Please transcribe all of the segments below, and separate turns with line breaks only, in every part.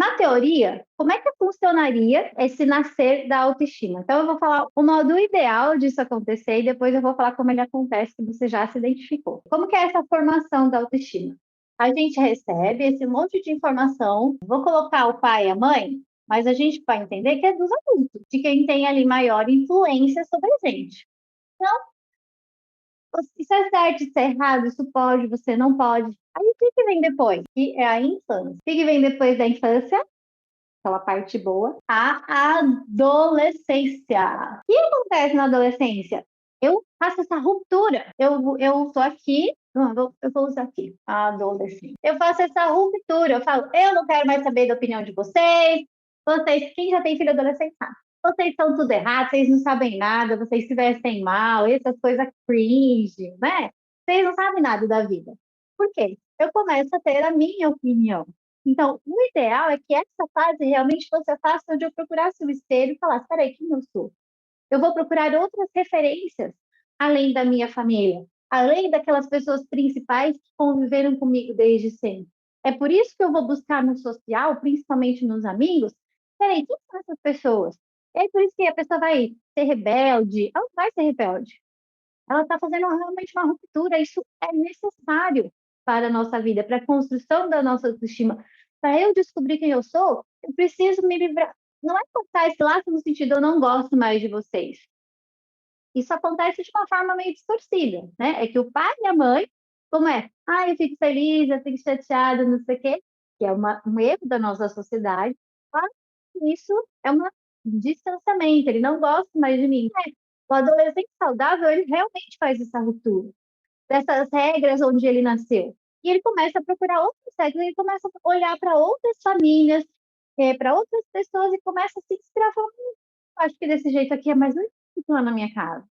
Na teoria, como é que funcionaria esse nascer da autoestima? Então, eu vou falar o modo ideal disso acontecer e depois eu vou falar como ele acontece, que você já se identificou. Como que é essa formação da autoestima? A gente recebe esse monte de informação, vou colocar o pai e a mãe, mas a gente vai entender que é dos adultos, de quem tem ali maior influência sobre a gente. Então, isso é certo, isso é errado, isso pode, você não pode. Aí o que que vem depois? Que é a infância. O que que vem depois da infância? Aquela parte boa, a adolescência. O que acontece na adolescência? Eu faço essa ruptura. Eu tô aqui, não, eu vou usar aqui, a adolescência. Eu faço essa ruptura. Eu falo, eu não quero mais saber da opinião de vocês. Vocês, quem já tem filho adolescente sabe. Vocês são tudo errado, vocês não sabem nada, vocês se vestem mal, essas coisas cringe, né? Vocês não sabem nada da vida. Por quê? Eu começo a ter a minha opinião. Então, o ideal é que essa fase realmente você faça onde eu procurasse o espelho e falasse, peraí, quem eu sou? Eu vou procurar outras referências, além da minha família, além daquelas pessoas principais que conviveram comigo desde sempre. É por isso que eu vou buscar no social, principalmente nos amigos, peraí, quem são essas pessoas? É por isso que a pessoa vai ser rebelde, ela não vai ser rebelde. Ela está fazendo realmente uma ruptura, isso é necessário para a nossa vida, para a construção da nossa autoestima. Para eu descobrir quem eu sou, eu preciso me livrar. Não é cortar esse laço no sentido eu não gosto mais de vocês. Isso acontece de uma forma meio distorcida, né? É que o pai e a mãe, como é? Ah, eu fico feliz, eu fico chateada, não sei o quê, que é um erro da nossa sociedade. Mas isso é um distanciamento, ele não gosta mais de mim. É, o adolescente saudável, ele realmente faz essa ruptura dessas regras onde ele nasceu. E ele começa a procurar outras regras, ele começa a olhar para outras famílias, para outras pessoas e começa a se inspirar, falando, acho que desse jeito aqui é mais legal do que lá na minha casa.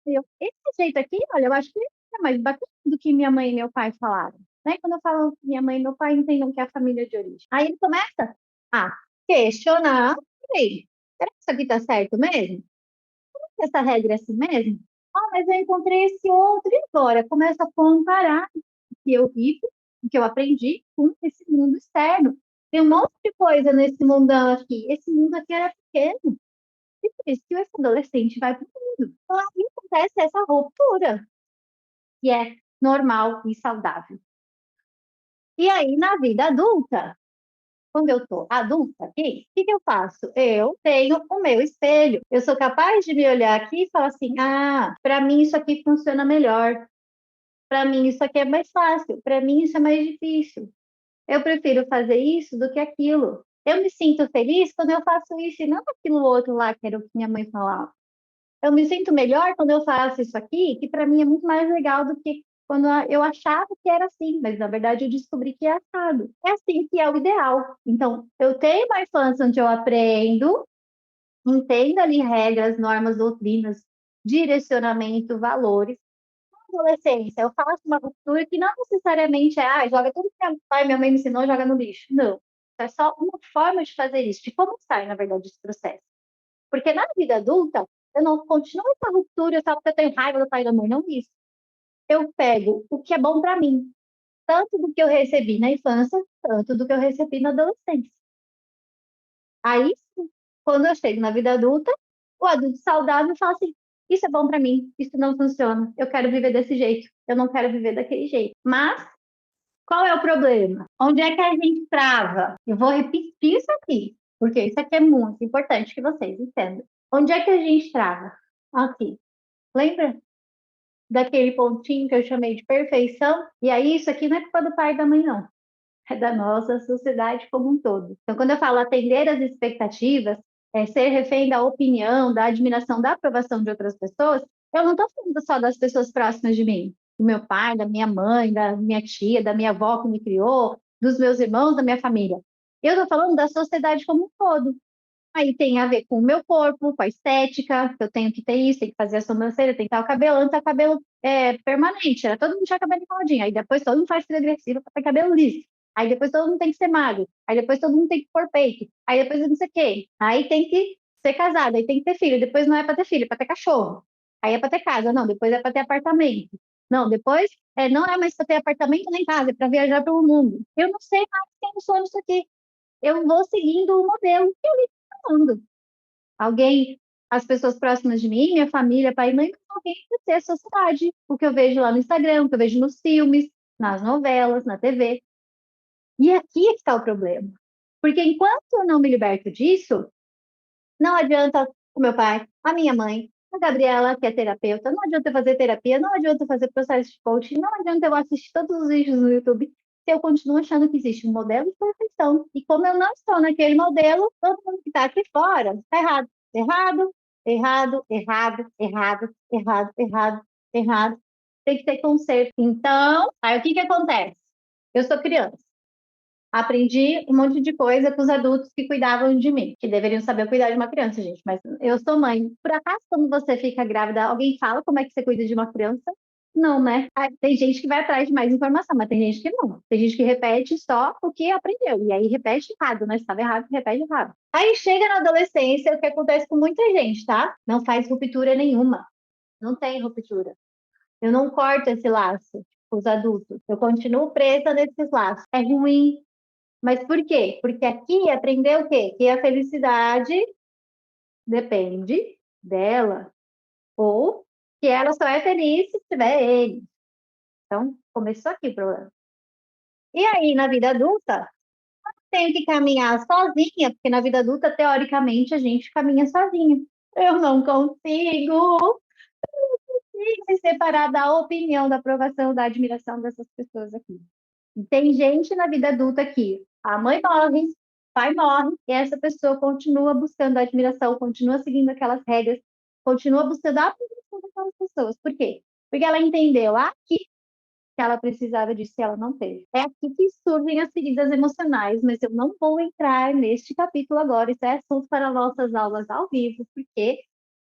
Esse jeito aqui, olha, eu acho que é mais bacana do que minha mãe e meu pai falaram. Né? Quando eu falo minha mãe e meu pai entendam que é a família de origem. Aí ele começa a questionar, ei, será que isso aqui está certo mesmo? Essa regra é assim mesmo? Ah, mas eu encontrei esse outro e agora? Começa a comparar o que eu vivo, o que eu aprendi com esse mundo externo. Tem um monte de coisa nesse mundão aqui. Esse mundo aqui era pequeno. E por isso que esse adolescente vai para o mundo. Então, aí acontece essa ruptura, que é normal e saudável. E aí, na vida adulta, quando eu estou adulta aqui, o que que eu faço? Eu tenho o meu espelho. Eu sou capaz de me olhar aqui e falar assim: ah, para mim isso aqui funciona melhor. Para mim isso aqui é mais fácil. Para mim isso é mais difícil. Eu prefiro fazer isso do que aquilo. Eu me sinto feliz quando eu faço isso e não aquilo outro lá, que era o que minha mãe falava. Eu me sinto melhor quando eu faço isso aqui, que para mim é muito mais legal do que quando eu achava que era assim, mas na verdade eu descobri que é assado. É assim que é o ideal. Então, eu tenho uma infância onde eu aprendo, entendo ali regras, normas, doutrinas, direcionamento, valores. Na adolescência, eu faço uma ruptura que não necessariamente é, ah, joga tudo que meu pai e minha mãe me ensinou, joga no lixo. Não. É só uma forma de fazer isso, de como sai, na verdade, esse processo. Porque na vida adulta, eu não continuo essa ruptura só porque eu tenho raiva do pai e da mãe, não isso. Eu pego o que é bom para mim, tanto do que eu recebi na infância, tanto do que eu recebi na adolescência. Aí, sim, quando eu chego na vida adulta, o adulto saudável fala assim: isso é bom para mim, isso não funciona, eu quero viver desse jeito, eu não quero viver daquele jeito. Mas qual é o problema? Onde é que a gente trava? Eu vou repetir isso aqui, porque isso aqui é muito importante que vocês entendam. Onde é que a gente trava? Aqui. Lembra daquele pontinho que eu chamei de perfeição? E aí, isso aqui não é culpa do pai e da mãe, não. É da nossa sociedade como um todo. Então, quando eu falo atender às expectativas, ser refém da opinião, da admiração, da aprovação de outras pessoas, eu não estou falando só das pessoas próximas de mim, do meu pai, da minha mãe, da minha tia, da minha avó que me criou, dos meus irmãos, da minha família. Eu estou falando da sociedade como um todo. Aí tem a ver com o meu corpo, com a estética, que eu tenho que ter isso, tem que fazer a sobrancelha, tem que estar o cabelo, antes o cabelo permanente, era todo mundo tinha cabelo enroladinho, aí depois todo mundo faz progressivo para ter cabelo liso, aí depois todo mundo tem que ser magro, aí depois todo mundo tem que pôr peito, aí depois não sei o quê, aí tem que ser casado, aí tem que ter filho, depois não é para ter filho, é para ter cachorro, aí é para ter casa, não, depois é para ter apartamento, não, depois não é mais para ter apartamento nem casa, é para viajar pelo mundo. Eu não sei mais quem eu sou nisso aqui. eu vou seguindo o modelo que eu vi falando. Alguém, as pessoas próximas de mim, minha família, pai e mãe, alguém vai ser a sociedade. O que eu vejo lá no Instagram, o que eu vejo nos filmes, nas novelas, na TV. E aqui é que está o problema. Porque enquanto eu não me liberto disso, não adianta o meu pai, a minha mãe, a Gabriela, que é terapeuta, não adianta eu fazer terapia, não adianta eu fazer processo de coaching, não adianta eu assistir todos os vídeos no YouTube, se eu continuo achando que existe um modelo de perfeição. E como eu não estou naquele modelo, todo mundo que está aqui fora está errado. Errado, errado, errado, errado, errado, errado, errado. Tem que ter conserto. Então, aí o que que acontece? Eu sou criança. Aprendi um monte de coisa com os adultos que cuidavam de mim, que deveriam saber cuidar de uma criança, gente. Mas eu sou mãe. Por acaso, quando você fica grávida, alguém fala como é que você cuida de uma criança? Não, né? Tem gente que vai atrás de mais informação, mas tem gente que não. Tem gente que repete só o que aprendeu. E aí repete errado, né? Se estava errado, repete errado. Aí chega na adolescência, o que acontece com muita gente, tá? Não faz ruptura nenhuma. Não tem ruptura. Eu não corto esse laço com os adultos. Eu continuo presa nesses laços. É ruim, mas por quê? Porque aqui aprendeu o quê? Que a felicidade depende dela, ou que ela só é feliz se tiver ele. Então, começou aqui o problema. E aí, na vida adulta, tenho que caminhar sozinha, porque na vida adulta, teoricamente, a gente caminha sozinha. Eu não consigo me separar da opinião, da aprovação, da admiração dessas pessoas aqui. Tem gente na vida adulta que a mãe morre, o pai morre, e essa pessoa continua buscando a admiração, continua seguindo aquelas regras, continua buscando a aprovação daquelas pessoas. Por quê? Porque ela entendeu aqui que ela precisava disso e ela não teve. É aqui que surgem as feridas emocionais, mas eu não vou entrar neste capítulo agora, isso é assunto para nossas aulas ao vivo, porque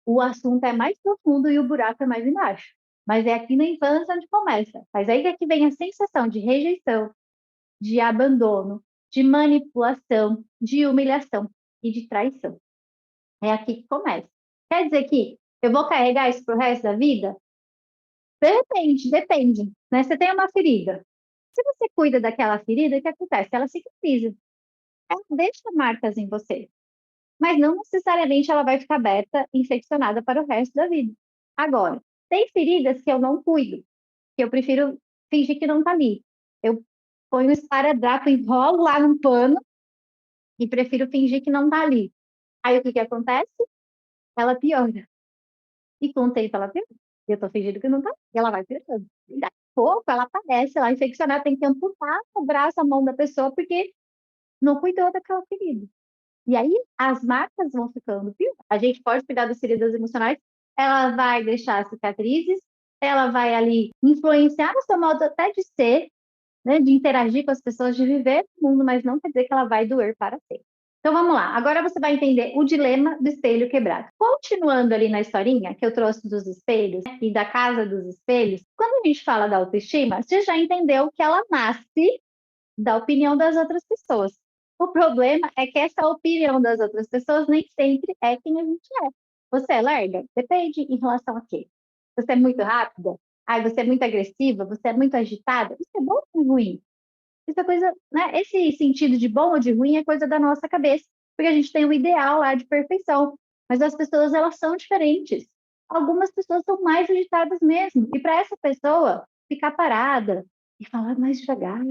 o assunto é mais profundo e o buraco é mais embaixo. Mas é aqui na infância onde começa. Mas aí é que vem a sensação de rejeição, de abandono, de manipulação, de humilhação e de traição. É aqui que começa. Quer dizer que eu vou carregar isso pro resto da vida? Depende, né? Você tem uma ferida. Se você cuida daquela ferida, o que acontece? Ela cicatriza. Ela deixa marcas em você. Mas não necessariamente ela vai ficar aberta, infeccionada para o resto da vida. Agora, tem feridas que eu não cuido, que eu prefiro fingir que não está ali. Eu ponho um esparadrapo, enrolo lá num pano e prefiro fingir que não está ali. Aí o que que acontece? Ela piora. E com o tempo ela piora. Eu estou fingindo que não está, e ela vai piorando. E daqui a pouco ela aparece, ela infeccionada, tem que amputar o braço, a mão da pessoa, porque não cuidou daquela ferida. E aí as marcas vão ficando pior. A gente pode cuidar das feridas emocionais, ela vai deixar cicatrizes, ela vai ali influenciar no seu modo até de ser, né, de interagir com as pessoas, de viver no mundo, mas não quer dizer que ela vai doer para sempre. Então vamos lá, agora você vai entender o dilema do espelho quebrado. Continuando ali na historinha que eu trouxe dos espelhos, né, e da casa dos espelhos, quando a gente fala da autoestima, você já entendeu que ela nasce da opinião das outras pessoas. O problema é que essa opinião das outras pessoas nem sempre é quem a gente é. Você é lerda? Depende em relação a quê? Você é muito rápida? Ai, você é muito agressiva? Você é muito agitada? Isso é bom ou ruim? Isso é coisa, né? Esse sentido de bom ou de ruim é coisa da nossa cabeça, porque a gente tem um ideal lá de perfeição, mas as pessoas elas são diferentes. Algumas pessoas são mais agitadas mesmo, e para essa pessoa ficar parada e falar mais devagar,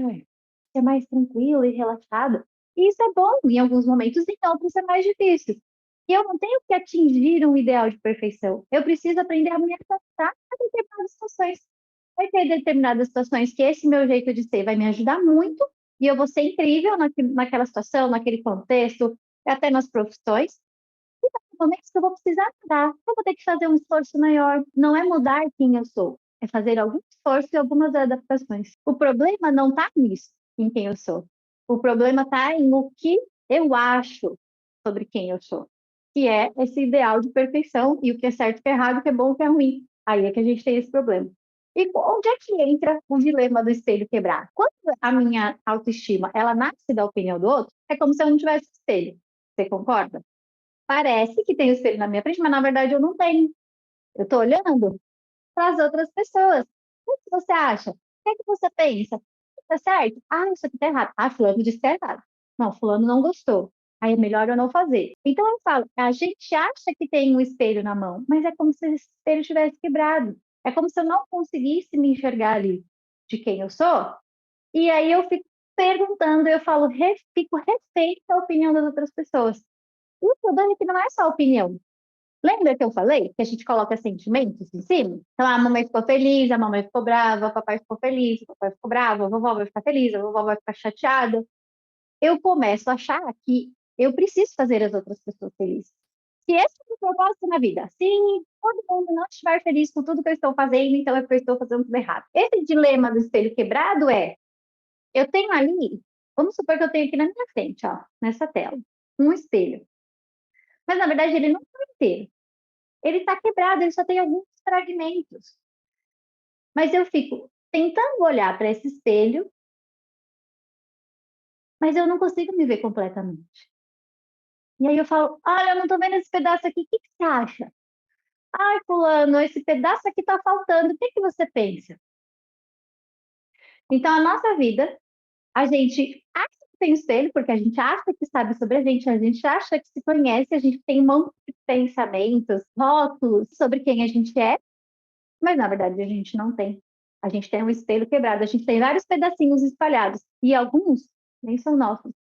ser mais tranquila e relaxada, isso é bom em alguns momentos, e em outros é mais difícil. E eu não tenho que atingir um ideal de perfeição, eu preciso aprender a me adaptar a determinadas situações. Vai ter determinadas situações que esse meu jeito de ser vai me ajudar muito e eu vou ser incrível naquela situação, naquele contexto, até nas profissões. E vai ter momentos que eu vou precisar mudar, eu vou ter que fazer um esforço maior. Não é mudar quem eu sou, é fazer algum esforço e algumas adaptações. O problema não está nisso, em quem eu sou. O problema está em o que eu acho sobre quem eu sou, que é esse ideal de perfeição e o que é certo e o que é errado, o que é bom e o que é ruim. Aí é que a gente tem esse problema. E onde é que entra o dilema do espelho quebrado? Quando a minha autoestima ela nasce da opinião do outro, é como se eu não tivesse espelho. Você concorda? Parece que tem o espelho na minha frente, mas na verdade eu não tenho. Eu estou olhando para as outras pessoas. O que você acha? O que é que você pensa? Está certo? Ah, isso aqui está errado. Ah, fulano disse que está errado. Não, fulano não gostou. Aí é melhor eu não fazer. Então eu falo, a gente acha que tem um espelho na mão, mas é como se esse espelho tivesse quebrado. É como se eu não conseguisse me enxergar ali de quem eu sou. E aí eu fico perguntando, eu falo, fico refém da opinião das outras pessoas. E o problema é que não é só opinião. Lembra que eu falei que a gente coloca sentimentos em cima? Então, a mamãe ficou feliz, a mamãe ficou brava, o papai ficou feliz, o papai ficou bravo, a vovó vai ficar feliz, a vovó vai ficar chateada. Eu começo a achar que eu preciso fazer as outras pessoas felizes. Se esse é o propósito na vida, se todo mundo não estiver feliz com tudo que eu estou fazendo, então é porque eu estou fazendo tudo errado. Esse dilema do espelho quebrado é, eu tenho ali, vamos supor que eu tenho aqui na minha frente, ó, nessa tela, um espelho. Mas na verdade ele não está inteiro. Ele está quebrado, ele só tem alguns fragmentos. Mas eu fico tentando olhar para esse espelho, mas eu não consigo me ver completamente. E aí eu falo, olha, eu não estou vendo esse pedaço aqui, o que você acha? Ai, fulano, esse pedaço aqui está faltando, o que você pensa? Então, a nossa vida, a gente acha que tem espelho, porque a gente acha que sabe sobre a gente acha que se conhece, a gente tem um monte de pensamentos, rótulos sobre quem a gente é, mas na verdade a gente não tem. A gente tem um espelho quebrado, a gente tem vários pedacinhos espalhados, e alguns nem são nossos,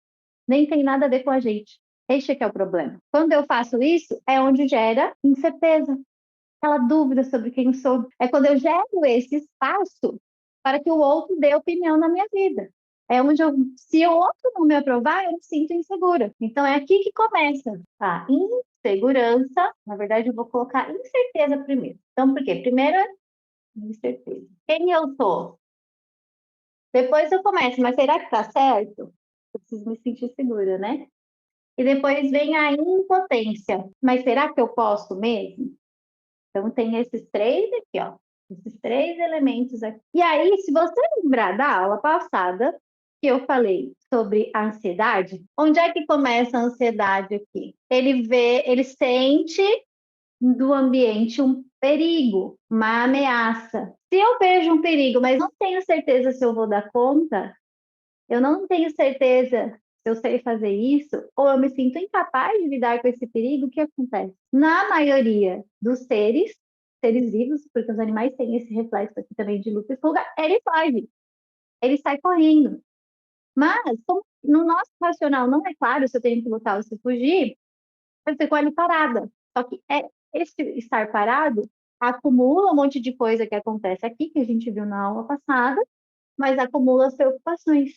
nem tem nada a ver com a gente. Este é que é o problema. Quando eu faço isso, é onde gera incerteza, aquela dúvida sobre quem sou. É quando eu gero esse espaço para que o outro dê opinião na minha vida. É onde se o outro não me aprovar, eu me sinto insegura. Então é aqui que começa a insegurança. Na verdade, eu vou colocar incerteza primeiro. Então, por quê? Primeiro é incerteza. Quem eu sou? Depois eu começo, mas será que tá certo? Eu preciso me sentir segura, né? E depois vem a impotência. Mas será que eu posso mesmo? Então, tem esses três aqui, ó. Esses três elementos aqui. E aí, se você lembrar da aula passada, que eu falei sobre a ansiedade, onde é que começa a ansiedade aqui? Ele sente do ambiente um perigo, uma ameaça. Se eu vejo um perigo, mas não tenho certeza se eu vou dar conta, eu não tenho certeza se eu sei fazer isso, ou eu me sinto incapaz de lidar com esse perigo, o que acontece? Na maioria dos seres vivos, porque os animais têm esse reflexo aqui também de luta e fuga, ele foge, ele sai correndo. Mas, como no nosso racional não é claro se eu tenho que lutar ou se fugir, eu fico ali parada. Só que esse estar parado acumula um monte de coisa que acontece aqui, que a gente viu na aula passada, mas acumula as preocupações.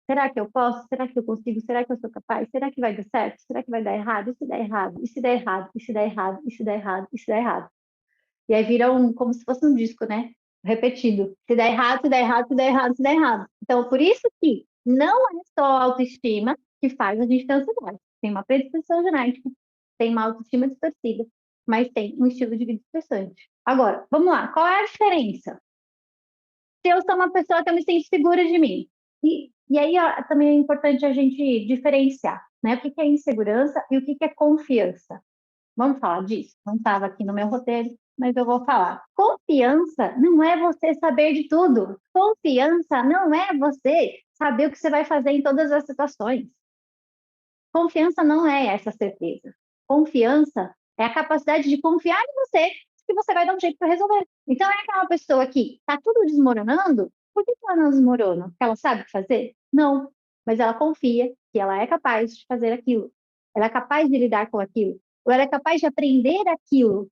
Será que eu posso? Será que eu consigo? Será que eu sou capaz? Será que vai dar certo? Será que vai dar errado? E se der errado? E se der errado? E se der errado? E se der errado? E se der errado? E aí vira como se fosse um disco, né? Repetido. Se der errado, se der errado, se der errado, se der errado. Então, por isso que não é só a autoestima que faz a gente ter ansiedade. Tem uma predisposição genética, tem uma autoestima distorcida, mas tem um estilo de vida estressante. Agora, vamos lá. Qual é a diferença? Se eu sou uma pessoa que eu me sinto segura de mim, e aí ó, também é importante a gente diferenciar, né? O que é insegurança e o que é confiança. Vamos falar disso? Não estava aqui no meu roteiro, mas eu vou falar. Confiança não é você saber de tudo. Confiança não é você saber o que você vai fazer em todas as situações. Confiança não é essa certeza. Confiança é a capacidade de confiar em você que você vai dar um jeito para resolver. Então, é aquela pessoa que está tudo desmoronando, por que ela não desmorona? Porque ela sabe o que fazer? Não, mas ela confia que ela é capaz de fazer aquilo. Ela é capaz de lidar com aquilo. Ou ela é capaz de aprender aquilo.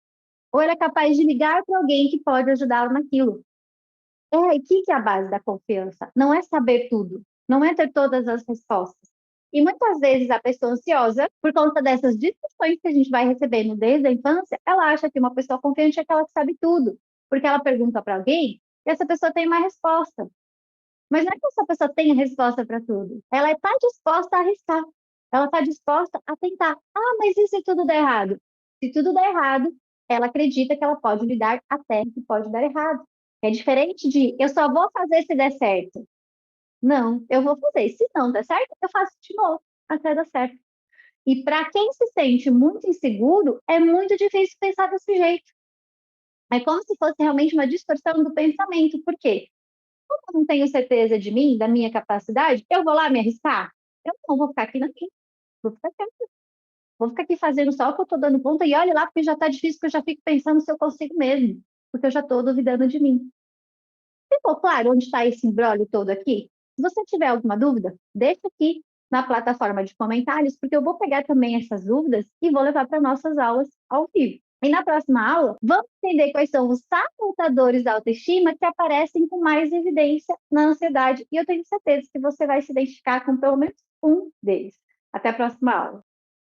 Ou ela é capaz de ligar para alguém que pode ajudá-la naquilo. O que é a base da confiança? Não é saber tudo. Não é ter todas as respostas. E muitas vezes a pessoa ansiosa, por conta dessas discussões que a gente vai recebendo desde a infância, ela acha que uma pessoa confiante é aquela que sabe tudo. Porque ela pergunta para alguém e essa pessoa tem uma resposta. Mas não é que essa pessoa tenha resposta para tudo. Ela está disposta a arriscar. Ela está disposta a tentar. Ah, mas e se tudo der errado? Se tudo der errado, ela acredita que ela pode lidar até que pode dar errado. É diferente de eu só vou fazer se der certo. Não, eu vou fazer. Se não der certo, eu faço de novo até dar certo. E para quem se sente muito inseguro, é muito difícil pensar desse jeito. É como se fosse realmente uma distorção do pensamento. Por quê? Como eu não tenho certeza de mim, da minha capacidade, eu vou lá me arriscar? Eu não vou ficar aqui na minha, vou ficar quieta. Vou ficar aqui fazendo só o que eu estou dando conta e olhe lá, porque já está difícil, porque eu já fico pensando se eu consigo mesmo, porque eu já estou duvidando de mim. Ficou claro onde está esse imbróglio todo aqui? Se você tiver alguma dúvida, deixa aqui na plataforma de comentários, porque eu vou pegar também essas dúvidas e vou levar para nossas aulas ao vivo. E na próxima aula, vamos entender quais são os sabotadores da autoestima que aparecem com mais evidência na ansiedade. E eu tenho certeza que você vai se identificar com pelo menos um deles. Até a próxima aula.